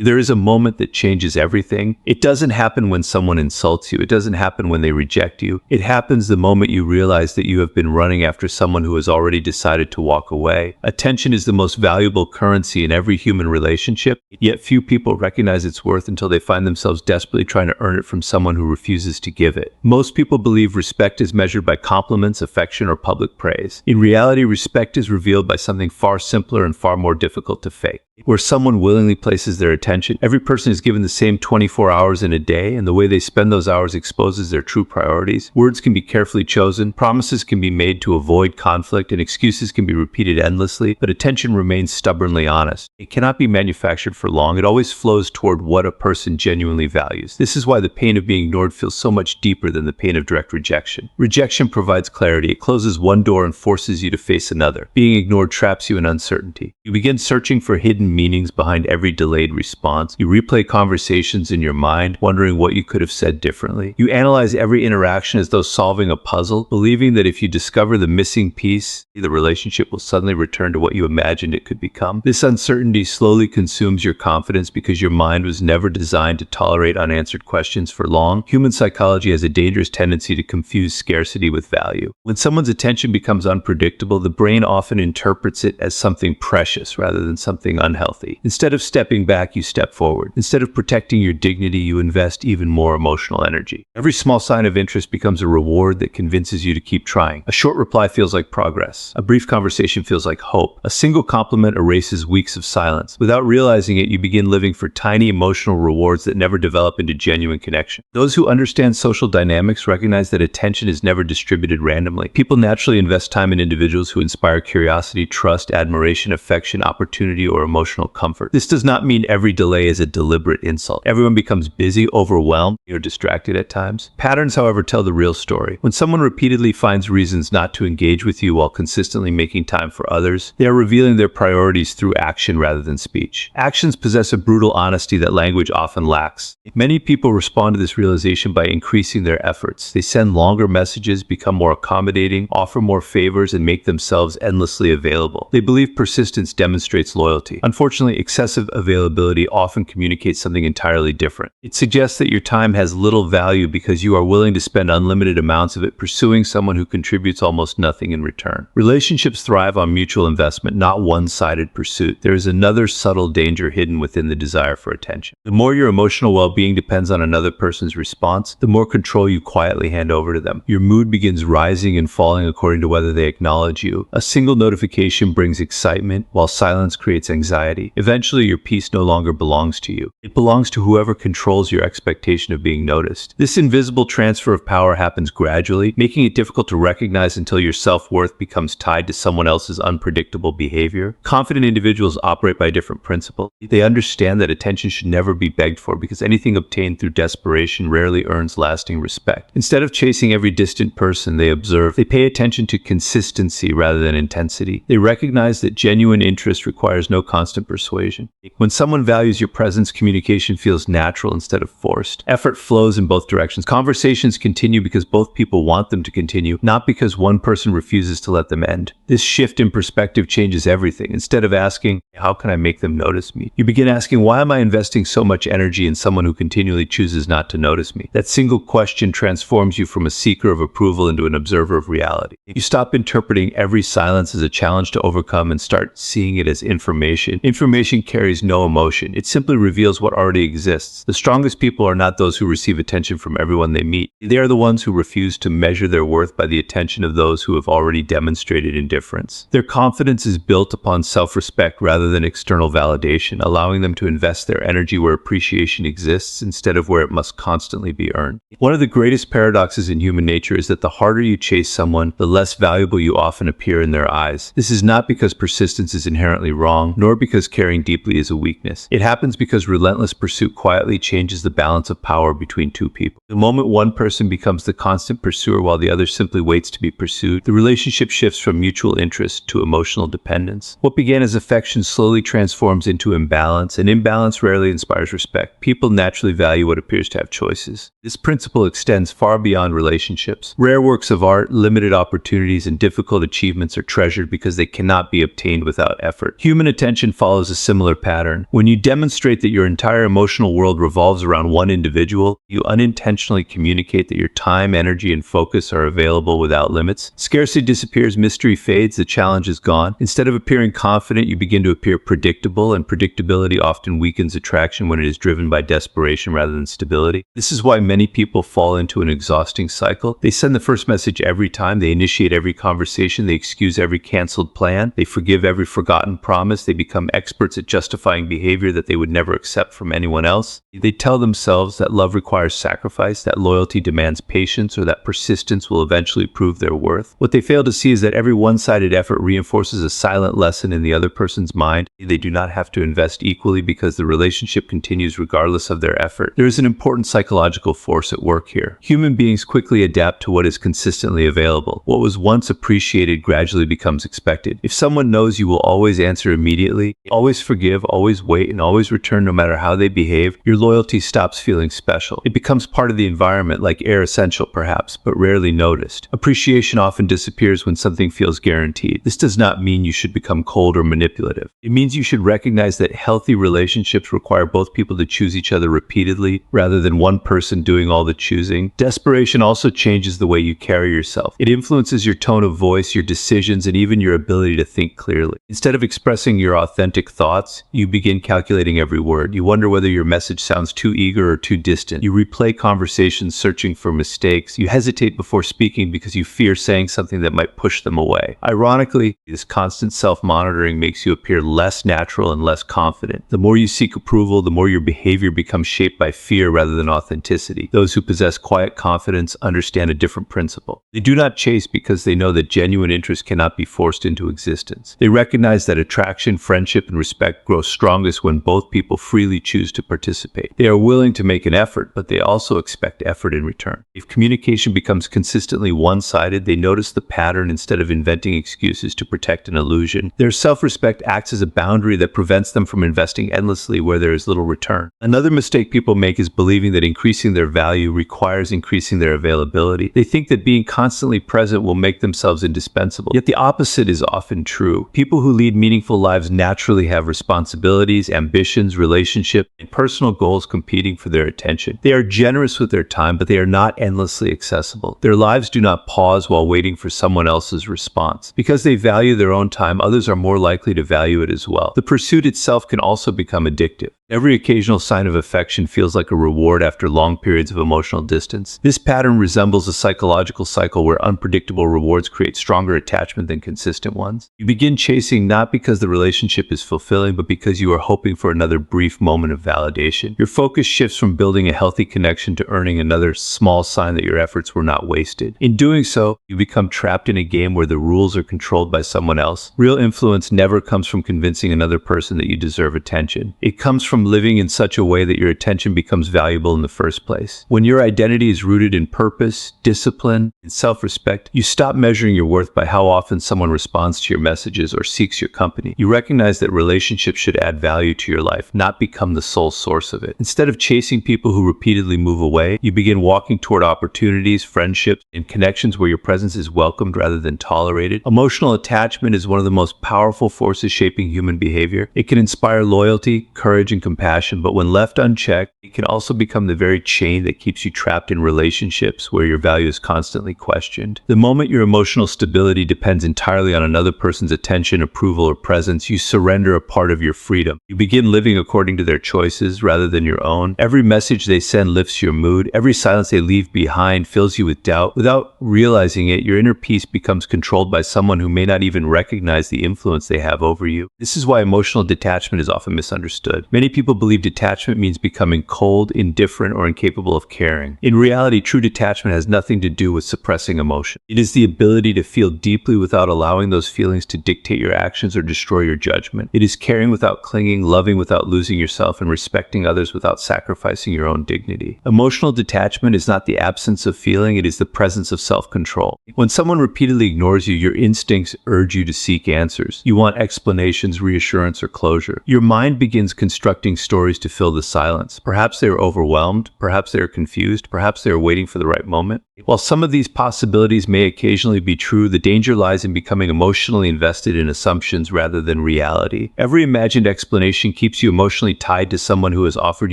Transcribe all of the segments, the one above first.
There is a moment that changes everything. It doesn't happen when someone insults you. It doesn't happen when they reject you. It happens the moment you realize that you have been running after someone who has already decided to walk away. Attention is the most valuable currency in every human relationship, yet few people recognize its worth until they find themselves desperately trying to earn it from someone who refuses to give it. Most people believe respect is measured by compliments, affection, or public praise. In reality, respect is revealed by something far simpler and far more difficult to fake. Where someone willingly places their attention, every person is given the same 24 hours in a day, and the way they spend those hours exposes their true priorities. Words can be carefully chosen, promises can be made to avoid conflict, and excuses can be repeated endlessly, but attention remains stubbornly honest. It cannot be manufactured for long. It always flows toward what a person genuinely values. This is why the pain of being ignored feels so much deeper than the pain of direct rejection. Rejection provides clarity. It closes one door and forces you to face another. Being ignored traps you in uncertainty. You begin searching for hidden meanings behind every delayed response. You replay conversations in your mind, wondering what you could have said differently. You analyze every interaction as though solving a puzzle, believing that if you discover the missing piece, the relationship will suddenly return to what you imagined it could become. This uncertainty slowly consumes your confidence because your mind was never designed to tolerate unanswered questions for long. Human psychology has a dangerous tendency to confuse scarcity with value. When someone's attention becomes unpredictable, the brain often interprets it as something precious rather than something unhealthy. Instead of stepping back, you step forward. Instead of protecting your dignity, you invest even more emotional energy. Every small sign of interest becomes a reward that convinces you to keep trying. A short reply feels like progress. A brief conversation feels like hope. A single compliment erases weeks of silence. Without realizing it, you begin living for tiny emotional rewards that never develop into genuine connection. Those who understand social dynamics recognize that attention is never distributed randomly. People naturally invest time in individuals who inspire curiosity, trust, admiration, affection, opportunity, or emotional comfort. This does not mean every delay is a deliberate insult. Everyone becomes busy, overwhelmed, or distracted at times. Patterns, however, tell the real story. When someone repeatedly finds reasons not to engage with you while consistently making time for others, they are revealing their priorities through action rather than speech. Actions possess a brutal honesty that language often lacks. Many people respond to this realization by increasing their efforts. They send longer messages, become more accommodating, offer more favors, and make themselves endlessly available. They believe persistence demonstrates loyalty. Unfortunately, excessive availability often communicates something entirely different. It suggests that your time has little value because you are willing to spend unlimited amounts of it pursuing someone who contributes almost nothing in return. Relationships thrive on mutual investment, not one-sided pursuit. There is another subtle danger hidden within the desire for attention. The more your emotional well-being depends on another person's response, the more control you quietly hand over to them. Your mood begins rising and falling according to whether they acknowledge you. A single notification brings excitement, while silence creates anxiety. Eventually, your peace no longer belongs to you. It belongs to whoever controls your expectation of being noticed. This invisible transfer of power happens gradually, making it difficult to recognize until your self-worth becomes tied to someone else's unpredictable behavior. Confident individuals operate by a different principle. They understand that attention should never be begged for because anything obtained through desperation rarely earns lasting respect. Instead of chasing every distant person they observe, they pay attention to consistency rather than intensity. They recognize that genuine interest requires no constant persuasion. When someone values your presence, communication feels natural instead of forced. Effort flows in both directions. Conversations continue because both people want them to continue, not because one person refuses to let them end. This shift in perspective changes everything. Instead of asking, how can I make them notice me? You begin asking, why am I investing so much energy in someone who continually chooses not to notice me? That single question transforms you from a seeker of approval into an observer of reality. You stop interpreting every silence as a challenge to overcome and start seeing it as information. Information carries no emotion. It simply reveals what already exists. The strongest people are not those who receive attention from everyone they meet. They are the ones who refuse to measure their worth by the attention of those who have already demonstrated indifference. Their confidence is built upon self-respect rather than external validation, allowing them to invest their energy where appreciation exists instead of where it must constantly be earned. One of the greatest paradoxes in human nature is that the harder you chase someone, the less valuable you often appear in their eyes. This is not because persistence is inherently wrong, nor because caring deeply is a weakness. It happens because relentless pursuit quietly changes the balance of power between two people. The moment one person becomes the constant pursuer while the other simply waits to be pursued, the relationship shifts from mutual interest to emotional dependence. What began as affection slowly transforms into imbalance, and imbalance rarely inspires respect. People naturally value what appears to have choices. This principle extends far beyond relationships. Rare works of art, limited opportunities, and difficult achievements are treasured because they cannot be obtained without effort. Human attention follows a similar pattern. When you demonstrate that your entire emotional world revolves around one individual, you unintentionally communicate that your time, energy, and focus are available without limits. Scarcity disappears, mystery fades, the challenge is gone. Instead of appearing confident, you begin to appear predictable, and predictability often weakens attraction when it is driven by desperation rather than stability. This is why many people fall into an exhausting cycle. They send the first message every time, they initiate every conversation, they excuse every canceled plan, they forgive every forgotten promise, they become experts at justifying behavior that they would never accept from anyone else. They tell themselves that love requires sacrifice, that loyalty demands patience, or that persistence will eventually prove their worth. What they fail to see is that every one-sided effort reinforces a silent lesson in the other person's mind. They do not have to invest equally because the relationship continues regardless of their effort. There is an important psychological force at work here. Human beings quickly adapt to what is consistently available. What was once appreciated gradually becomes expected. If someone knows you will always answer immediately, always forgive, always wait, and always return no matter how they behave, your loyalty stops feeling special. It becomes part of the environment, like air essential perhaps, but rarely noticed. Appreciation often disappears when something feels guaranteed. This does not mean you should become cold or manipulative. It means you should recognize that healthy relationships require both people to choose each other repeatedly, rather than one person doing all the choosing. Desperation also changes the way you carry yourself. It influences your tone of voice, your decisions, and even your ability to think clearly. Instead of expressing your authentic thoughts, you begin calculating every word. You wonder whether your message sounds too eager or too distant. You replay conversations searching for mistakes. You hesitate before speaking because you fear saying something that might push them away. Ironically, this constant self-monitoring makes you appear less natural and less confident. The more you seek approval, the more your behavior becomes shaped by fear rather than authenticity. Those who possess quiet confidence understand a different principle. They do not chase because they know that genuine interest cannot be forced into existence. They recognize that attraction, friendship, and respect grow strongest when both people freely choose to participate. They are willing to make an effort, but they also expect effort in return. If communication becomes consistently one-sided, they notice the pattern instead of inventing excuses to protect an illusion. Their self-respect acts as a boundary that prevents them from investing endlessly where there is little return. Another mistake people make is believing that increasing their value requires increasing their availability. They think that being constantly present will make themselves indispensable. Yet the opposite is often true. People who lead meaningful lives naturally have responsibilities, ambitions, relationships, and personal goals competing for their attention. They are generous with their time, but they are not endlessly accessible. Their lives do not pause while waiting for someone else's response. Because they value their own time, others are more likely to value it as well. The pursuit itself can also become addictive. Every occasional sign of affection feels like a reward after long periods of emotional distance. This pattern resembles a psychological cycle where unpredictable rewards create stronger attachment than consistent ones. You begin chasing not because the relationship is fulfilling, but because you are hoping for another brief moment of validation. Your focus shifts from building a healthy connection to earning another small sign that your efforts were not wasted. In doing so, you become trapped in a game where the rules are controlled by someone else. Real influence never comes from convincing another person that you deserve attention. It comes from living in such a way that your attention becomes valuable in the first place. When your identity is rooted in purpose, discipline, and self-respect, you stop measuring your worth by how often someone responds to your messages or seeks your company. You recognize that relationships should add value to your life, not become the sole source of it. Instead of chasing people who repeatedly move away, you begin walking toward opportunities, friendships, and connections where your presence is welcomed rather than tolerated. Emotional attachment is one of the most powerful forces shaping human behavior. It can inspire loyalty, courage, and compassion, but when left unchecked, it can also become the very chain that keeps you trapped in relationships where your value is constantly questioned. The moment your emotional stability depends entirely on another person's attention, approval, or presence, you surrender a part of your freedom. You begin living according to their choices rather than your own. Every message they send lifts your mood. Every silence they leave behind fills you with doubt. Without realizing it, your inner peace becomes controlled by someone who may not even recognize the influence they have over you. This is why emotional detachment is often misunderstood. Many people believe detachment means becoming cold, indifferent, or incapable of caring. In reality, true detachment has nothing to do with suppressing emotion. It is the ability to feel deeply without allowing those feelings to dictate your actions or destroy your judgment. It is caring without clinging, loving without losing yourself, and respecting others without sacrificing your own dignity. Emotional detachment is not the absence of feeling, it is the presence of self-control. When someone repeatedly ignores you, your instincts urge you to seek answers. You want explanations, reassurance, or closure. Your mind begins constructing stories to fill the silence. Perhaps they are overwhelmed, perhaps they are confused, perhaps they are waiting for the right moment. While some of these possibilities may occasionally be true, the danger lies in becoming emotionally invested in assumptions rather than reality. reality. Every imagined explanation keeps you emotionally tied to someone who has offered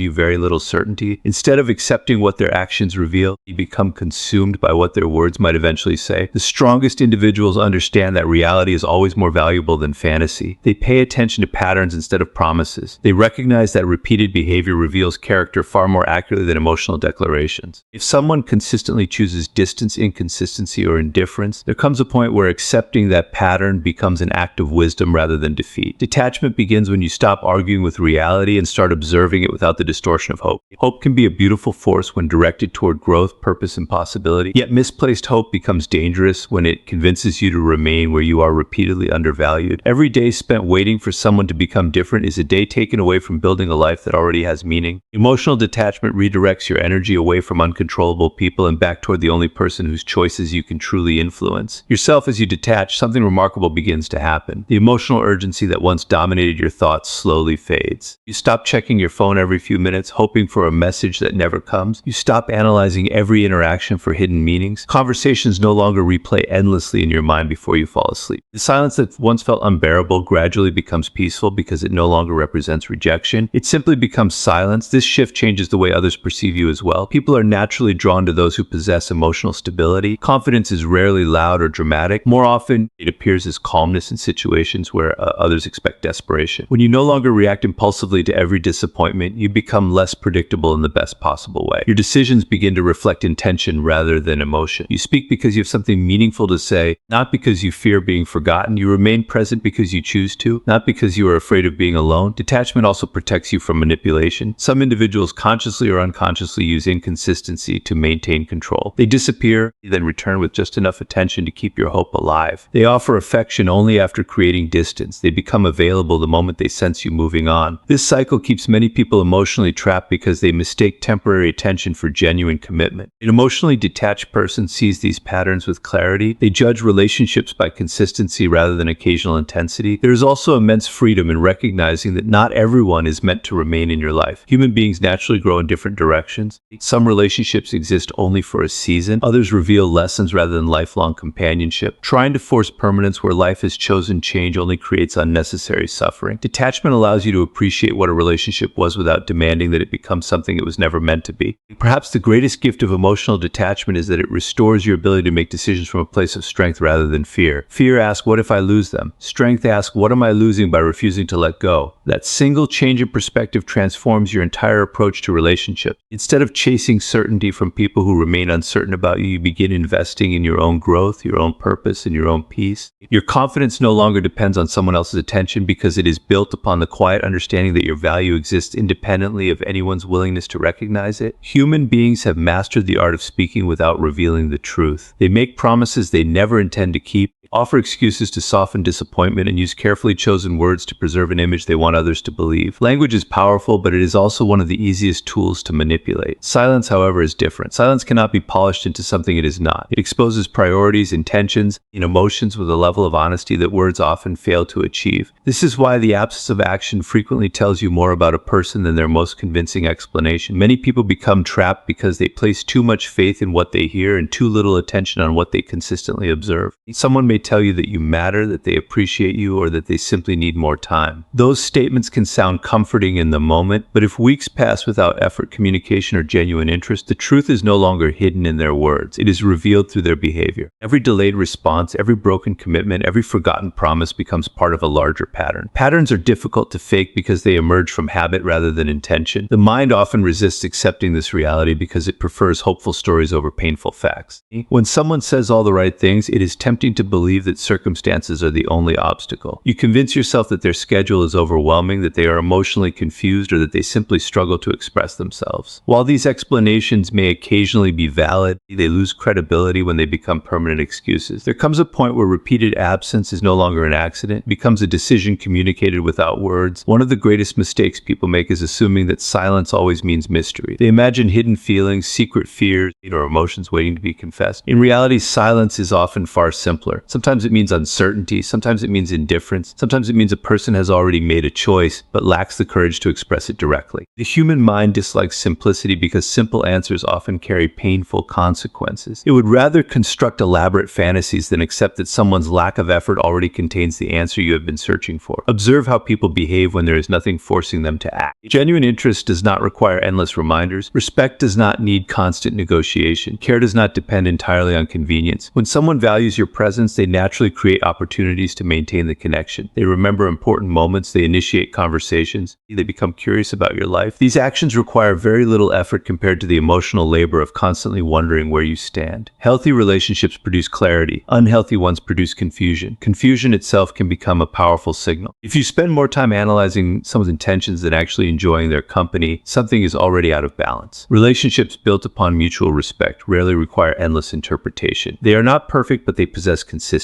you very little certainty. Instead of accepting what their actions reveal, you become consumed by what their words might eventually say. The strongest individuals understand that reality is always more valuable than fantasy. They pay attention to patterns instead of promises. They recognize that repeated behavior reveals character far more accurately than emotional declarations. If someone consistently chooses distance, inconsistency, or indifference, there comes a point where accepting that pattern becomes an act of wisdom rather than defeat. Detachment begins when you stop arguing with reality and start observing it without the distortion of hope. Hope can be a beautiful force when directed toward growth, purpose, and possibility. Yet misplaced hope becomes dangerous when it convinces you to remain where you are repeatedly undervalued. Every day spent waiting for someone to become different is a day taken away from building a life that already has meaning. Emotional detachment redirects your energy away from uncontrollable people and back toward the only person whose choices you can truly influence. Yourself. As you detach, something remarkable begins to happen. The emotional urgency that once dominated your thoughts slowly fades. You stop checking your phone every few minutes, hoping for a message that never comes. You stop analyzing every interaction for hidden meanings. Conversations no longer replay endlessly in your mind before you fall asleep. The silence that once felt unbearable gradually becomes peaceful because it no longer represents rejection. It simply becomes silence. This shift changes the way others perceive you as well. People are naturally drawn to those who possess emotional stability. Confidence is rarely loud or dramatic. More often, it appears as calmness in situations where others expect desperation. When you no longer react impulsively to every disappointment, you become less predictable in the best possible way. Your decisions begin to reflect intention rather than emotion. You speak because you have something meaningful to say, not because you fear being forgotten. You remain present because you choose to, not because you are afraid of being alone. Detachment also protects you from manipulation. Some individuals consciously or unconsciously use inconsistency to maintain control. They disappear, then return with just enough attention to keep your hope alive. They offer affection only after creating distance. They become available the moment they sense you moving on. This cycle keeps many people emotionally trapped because they mistake temporary attention for genuine commitment. An emotionally detached person sees these patterns with clarity. They judge relationships by consistency rather than occasional intensity. There is also immense freedom in recognizing that not everyone is meant to remain in your life. Human beings naturally grow in different directions. Some relationships exist only for a season. Others reveal lessons rather than lifelong companionship. Trying to force permanence where life has chosen change only creates unnecessary suffering. Detachment allows you to appreciate what a relationship was without demanding that it become something it was never meant to be. Perhaps the greatest gift of emotional detachment is that it restores your ability to make decisions from a place of strength rather than fear. Fear asks, what if I lose them? Strength asks, what am I losing by refusing to let go? That single change in perspective transforms your entire approach to relationships. Instead of chasing certainty from people who remain uncertain about you, you begin investing in your own growth, your own purpose, and your own peace. Your confidence no longer depends on someone else's attention because it is built upon the quiet understanding that your value exists independently of anyone's willingness to recognize it. Human beings have mastered the art of speaking without revealing the truth. They make promises they never intend to keep, offer excuses to soften disappointment, and use carefully chosen words to preserve an image they want others to believe. Language is powerful, but it is also one of the easiest tools to manipulate. Silence, however, is different. Silence cannot be polished into something it is not. It exposes priorities, intentions, and emotions with a level of honesty that words often fail to achieve. This is why the absence of action frequently tells you more about a person than their most convincing explanation. Many people become trapped because they place too much faith in what they hear and too little attention on what they consistently observe. Someone may tell you that you matter, that they appreciate you, or that they simply need more time. Those statements can sound comforting in the moment, but if weeks pass without effort, communication, or genuine interest, the truth is no longer hidden in their words. It is revealed through their behavior. Every delayed response, every broken commitment, every forgotten promise becomes part of a larger pattern. Patterns are difficult to fake because they emerge from habit rather than intention. The mind often resists accepting this reality because it prefers hopeful stories over painful facts. When someone says all the right things, it is tempting to believe that circumstances are the only obstacle. You convince yourself that their schedule is overwhelming, that they are emotionally confused, or that they simply struggle to express themselves. While these explanations may occasionally be valid, they lose credibility when they become permanent excuses. There comes a point where repeated absence is no longer an accident, it becomes a decision communicated without words. One of the greatest mistakes people make is assuming that silence always means mystery. They imagine hidden feelings, secret fears, or emotions waiting to be confessed. In reality, silence is often far simpler. Sometimes it means uncertainty. Sometimes it means indifference. Sometimes it means a person has already made a choice but lacks the courage to express it directly. The human mind dislikes simplicity because simple answers often carry painful consequences. It would rather construct elaborate fantasies than accept that someone's lack of effort already contains the answer you have been searching for. Observe how people behave when there is nothing forcing them to act. Genuine interest does not require endless reminders. Respect does not need constant negotiation. Care does not depend entirely on convenience. When someone values your presence, they naturally create opportunities to maintain the connection. They remember important moments. They initiate conversations. They become curious about your life. These actions require very little effort compared to the emotional labor of constantly wondering where you stand. Healthy relationships produce clarity. Unhealthy ones produce confusion. Confusion itself can become a powerful signal. If you spend more time analyzing someone's intentions than actually enjoying their company, something is already out of balance. Relationships built upon mutual respect rarely require endless interpretation. They are not perfect, but they possess consistency.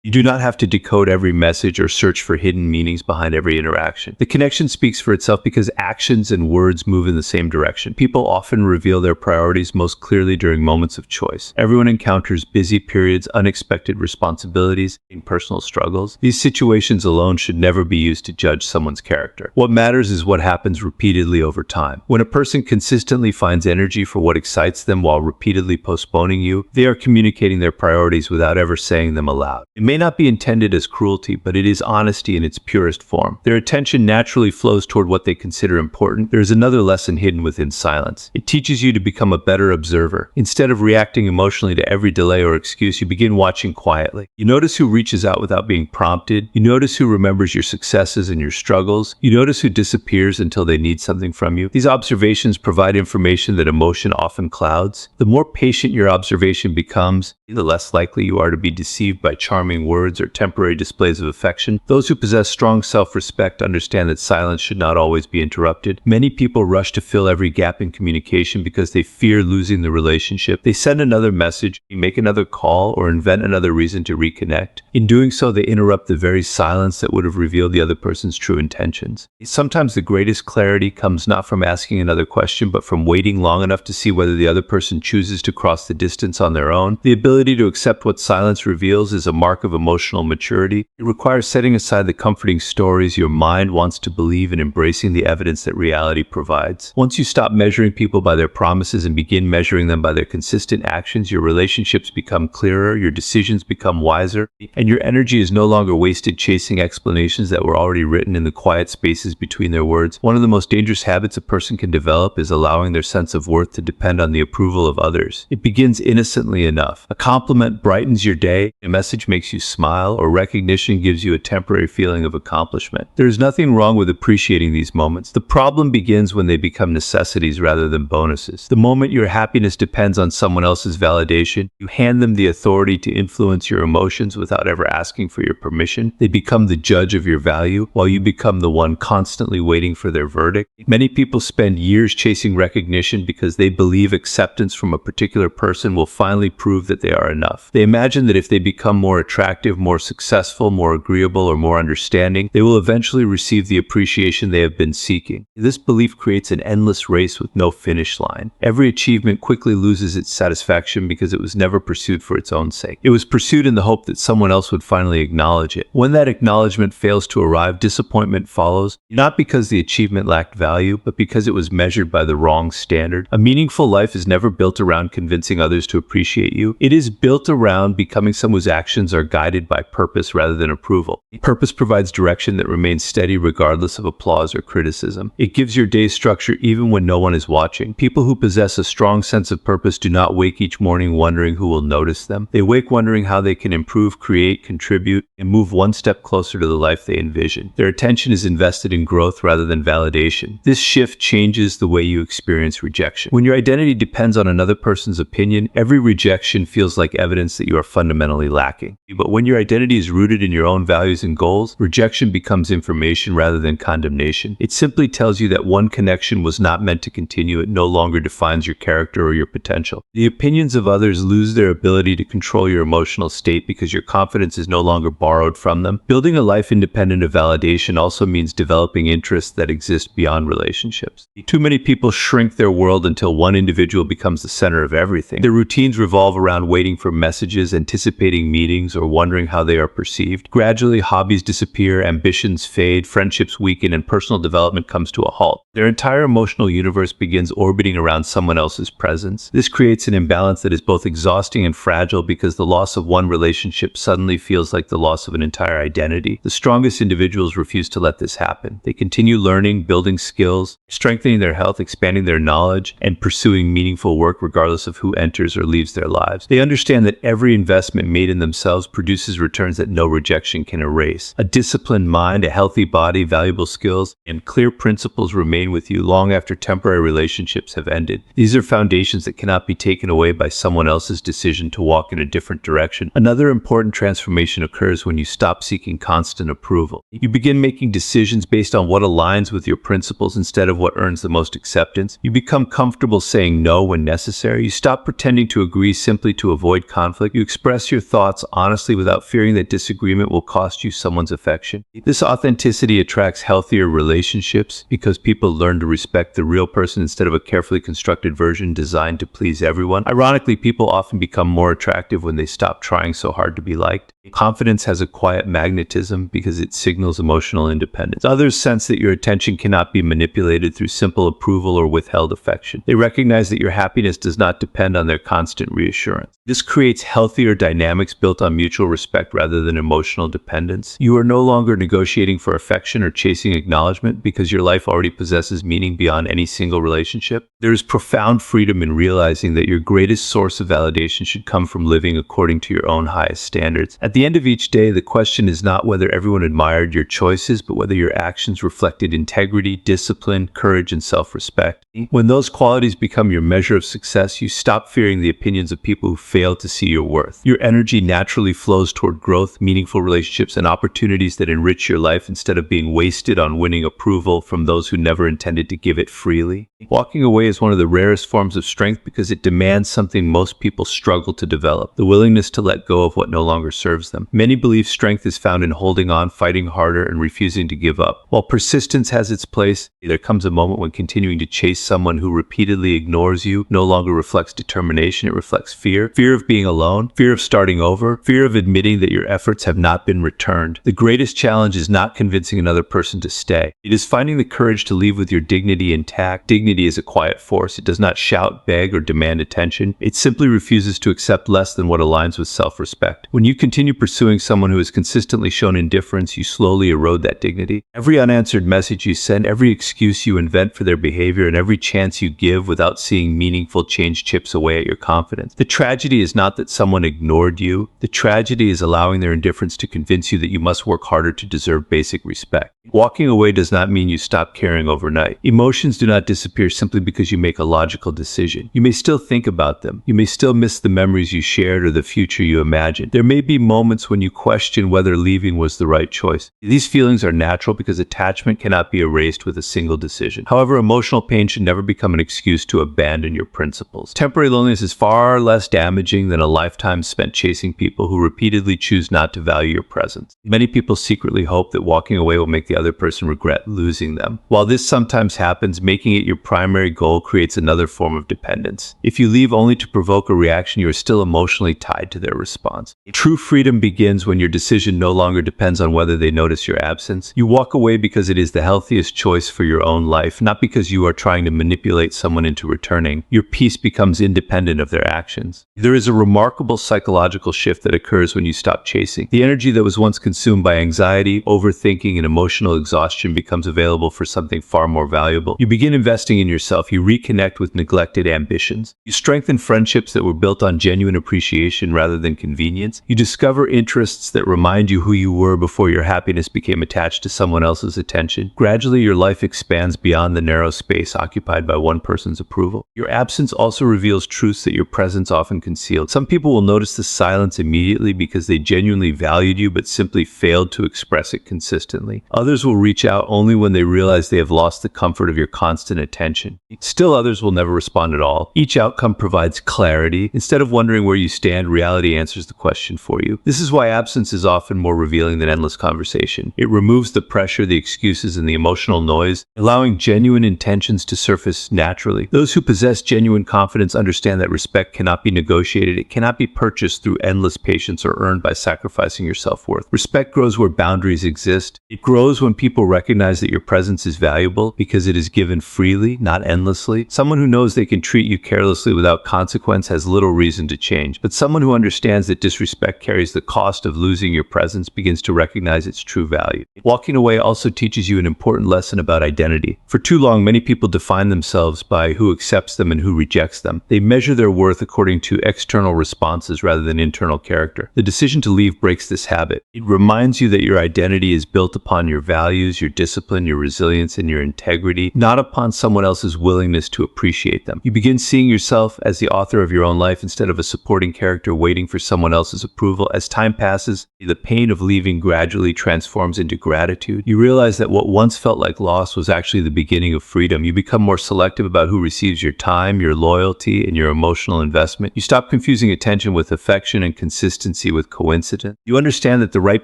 You do not have to decode every message or search for hidden meanings behind every interaction. The connection speaks for itself because actions and words move in the same direction. People often reveal their priorities most clearly during moments of choice. Everyone encounters busy periods, unexpected responsibilities, and personal struggles. These situations alone should never be used to judge someone's character. What matters is what happens repeatedly over time. When a person consistently finds energy for what excites them while repeatedly postponing you, they are communicating their priorities without ever saying them aloud. It may not be intended as cruelty, but it is honesty in its purest form. Their attention naturally flows toward what they consider important. There is another lesson hidden within silence. It teaches you to become a better observer. Instead of reacting emotionally to every delay or excuse, you begin watching quietly. You notice who reaches out without being prompted. You notice who remembers your successes and your struggles. You notice who disappears until they need something from you. These observations provide information that emotion often clouds. The more patient your observation becomes, the less likely you are to be deceived by charming words or temporary displays of affection. Those who possess strong self-respect understand that silence should not always be interrupted. Many people rush to fill every gap in communication because they fear losing the relationship. They send another message, make another call, or invent another reason to reconnect. In doing so, they interrupt the very silence that would have revealed the other person's true intentions. Sometimes the greatest clarity comes not from asking another question, but from waiting long enough to see whether the other person chooses to cross the distance on their own. The ability to accept what silence reveals is a mark of emotional maturity. It requires setting aside the comforting stories your mind wants to believe and embracing the evidence that reality provides. Once you stop measuring people by their promises and begin measuring them by their consistent actions, your relationships become clearer, your decisions become wiser, and your energy is no longer wasted chasing explanations that were already written in the quiet spaces between their words. One of the most dangerous habits a person can develop is allowing their sense of worth to depend on the approval of others. It begins innocently enough. A compliment brightens your day, a message makes you smile, or recognition gives you a temporary feeling of accomplishment. There is nothing wrong with appreciating these moments. The problem begins when they become necessities rather than bonuses. The moment your happiness depends on someone else's validation, you hand them the authority to influence your emotions without ever asking for your permission. They become the judge of your value, while you become the one constantly waiting for their verdict. Many people spend years chasing recognition because they believe acceptance from a particular person will finally prove that they are enough. They imagine that if they become more attractive, more successful, more agreeable, or more understanding, they will eventually receive the appreciation they have been seeking. This belief creates an endless race with no finish line. Every achievement quickly loses its satisfaction because it was never pursued for its own sake. It was pursued in the hope that someone else would finally acknowledge it. When that acknowledgement fails to arrive, disappointment follows, not because the achievement lacked value, but because it was measured by the wrong standard. A meaningful life is never built around convincing others to appreciate you. It is built around becoming someone whose actions are guided by purpose rather than approval. Purpose provides direction that remains steady regardless of applause or criticism. It gives your day structure even when no one is watching. People who possess a strong sense of purpose do not wake each morning wondering who will notice them. They wake wondering how they can improve, create, contribute, and move one step closer to the life they envision. Their attention is invested in growth rather than validation. This shift changes the way you experience rejection. When your identity depends on another person's opinion, every rejection feels like evidence that you are fundamentally lacking. But when your identity is rooted in your own values and goals, rejection becomes information rather than condemnation. It simply tells you that one connection was not meant to continue. It no longer defines your character or your potential. The opinions of others lose their ability to control your emotional state because your confidence is no longer borrowed from them. Building a life independent of validation also means developing interests that exist beyond relationships. Too many people shrink their world until one individual becomes the center of everything. Their routines revolve around waiting for messages, anticipating meetings or wondering how they are perceived. Gradually, hobbies disappear, ambitions fade, friendships weaken, and personal development comes to a halt. Their entire emotional universe begins orbiting around someone else's presence. This creates an imbalance that is both exhausting and fragile because the loss of one relationship suddenly feels like the loss of an entire identity. The strongest individuals refuse to let this happen. They continue learning, building skills, strengthening their health, expanding their knowledge, and pursuing meaningful work regardless of who enters or leaves their lives. They understand that every investment made in themselves produces returns that no rejection can erase. A disciplined mind, a healthy body, valuable skills, and clear principles remain with you long after temporary relationships have ended. These are foundations that cannot be taken away by someone else's decision to walk in a different direction. Another important transformation occurs when you stop seeking constant approval. You begin making decisions based on what aligns with your principles instead of what earns the most acceptance. You become comfortable saying no when necessary. You stop pretending to agree simply to avoid conflict. You express your thoughts honestly without fearing that disagreement will cost you someone's affection. This authenticity attracts healthier relationships because people learn to respect the real person instead of a carefully constructed version designed to please everyone. Ironically, people often become more attractive when they stop trying so hard to be liked. Confidence has a quiet magnetism because it signals emotional independence. Others sense that your attention cannot be manipulated through simple approval or withheld affection. They recognize that your happiness does not depend on their constant reassurance. This creates healthier dynamics built on mutual respect rather than emotional dependence. You are no longer negotiating for affection or chasing acknowledgement because your life already possesses meaning beyond any single relationship. There is profound freedom in realizing that your greatest source of validation should come from living according to your own highest standards. At the end of each day, the question is not whether everyone admired your choices, but whether your actions reflected integrity, discipline, courage, and self-respect. When those qualities become your measure of success, you stop fearing the opinions of people who fail to see your worth. Your energy naturally flows toward growth, meaningful relationships, and opportunities that enrich your life instead of being wasted on winning approval from those who never intended to give it freely. Walking away is one of the rarest forms of strength because it demands something most people struggle to develop: the willingness to let go of what no longer serves them. Many believe strength is found in holding on, fighting harder, and refusing to give up. While persistence has its place, there comes a moment when continuing to chase someone who repeatedly ignores you no longer reflects determination, it reflects fear. Fear of being alone, fear of starting over, fear of admitting that your efforts have not been returned. The greatest challenge is not convincing another person to stay. It is finding the courage to leave with your dignity intact. Dignity is a quiet force. It does not shout, beg, or demand attention. It simply refuses to accept less than what aligns with self-respect. When you continue pursuing someone who has consistently shown indifference, you slowly erode that dignity. Every unanswered message you send, every excuse you invent for their behavior, and every chance you give without seeing meaningful change chips away at your confidence. The tragedy is not that someone ignored you. The tragedy is allowing their indifference to convince you that you must work harder to deserve basic respect. Walking away does not mean you stop caring overnight. Emotions do not disappear simply because you make a logical decision. You may still think about them. You may still miss the memories you shared or the future you imagined. There may be moments when you question whether leaving was the right choice. These feelings are natural because attachment cannot be erased with a single decision. However, emotional pain should never become an excuse to abandon your principles. Temporary loneliness is far less damaging than a lifetime spent chasing people who repeatedly choose not to value your presence. Many people secretly hope that walking away will make the other person regret losing them. While this sometimes happens, making it your primary goal creates another form of dependence. If you leave only to provoke a reaction, you are still emotionally tied to their response. True freedom begins when your decision no longer depends on whether they notice your absence. You walk away because it is the healthiest choice for your own life, not because you are trying to manipulate someone into returning. Your peace becomes independent of their actions. There is a remarkable psychological shift that occurs when you stop chasing. The energy that was once consumed by anxiety, overthinking, and emotional exhaustion becomes available for something far more valuable. You begin investing in yourself. You reconnect with neglected ambitions. You strengthen friendships that were built on genuine appreciation rather than convenience. You discover interests that remind you who you were before your happiness became attached to someone else's attention. Gradually, your life expands beyond the narrow space occupied by one person's approval. Your absence also reveals truths that your presence often concealed. Some people will notice the silence immediately because they genuinely valued you but simply failed to express it consistently. Others Others will reach out only when they realize they have lost the comfort of your constant attention. Still others will never respond at all. Each outcome provides clarity. Instead of wondering where you stand, reality answers the question for you. This is why absence is often more revealing than endless conversation. It removes the pressure, the excuses, and the emotional noise, allowing genuine intentions to surface naturally. Those who possess genuine confidence understand that respect cannot be negotiated. It cannot be purchased through endless patience or earned by sacrificing your self-worth. Respect grows where boundaries exist. It grows when people recognize that your presence is valuable because it is given freely, not endlessly. Someone who knows they can treat you carelessly without consequence has little reason to change. But someone who understands that disrespect carries the cost of losing your presence begins to recognize its true value. Walking away also teaches you an important lesson about identity. For too long, many people define themselves by who accepts them and who rejects them. They measure their worth according to external responses rather than internal character. The decision to leave breaks this habit. It reminds you that your identity is built upon your values, your discipline, your resilience, and your integrity, not upon someone else's willingness to appreciate them. You begin seeing yourself as the author of your own life instead of a supporting character waiting for someone else's approval. As time passes, the pain of leaving gradually transforms into gratitude. You realize that what once felt like loss was actually the beginning of freedom. You become more selective about who receives your time, your loyalty, and your emotional investment. You stop confusing attention with affection and consistency with coincidence. You understand that the right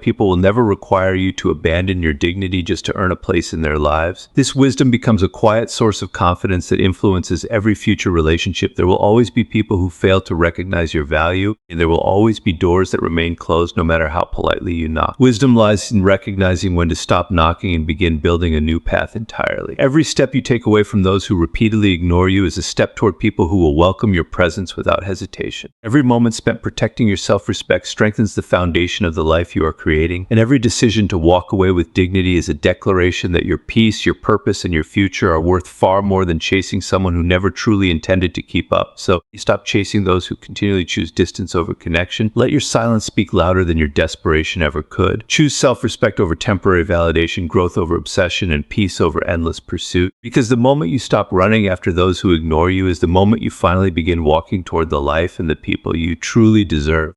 people will never require you to abandon your dignity just to earn a place in their lives. This wisdom becomes a quiet source of confidence that influences every future relationship. There will always be people who fail to recognize your value, and there will always be doors that remain closed no matter how politely you knock. Wisdom lies in recognizing when to stop knocking and begin building a new path entirely. Every step you take away from those who repeatedly ignore you is a step toward people who will welcome your presence without hesitation. Every moment spent protecting your self-respect strengthens the foundation of the life you are creating, and every decision to walk away with dignity is a declaration that your peace, your purpose, and your future are worth far more than chasing someone who never truly intended to keep up. So stop chasing those who continually choose distance over connection. Let your silence speak louder than your desperation ever could. Choose self-respect over temporary validation, growth over obsession, and peace over endless pursuit. Because the moment you stop running after those who ignore you is the moment you finally begin walking toward the life and the people you truly deserve.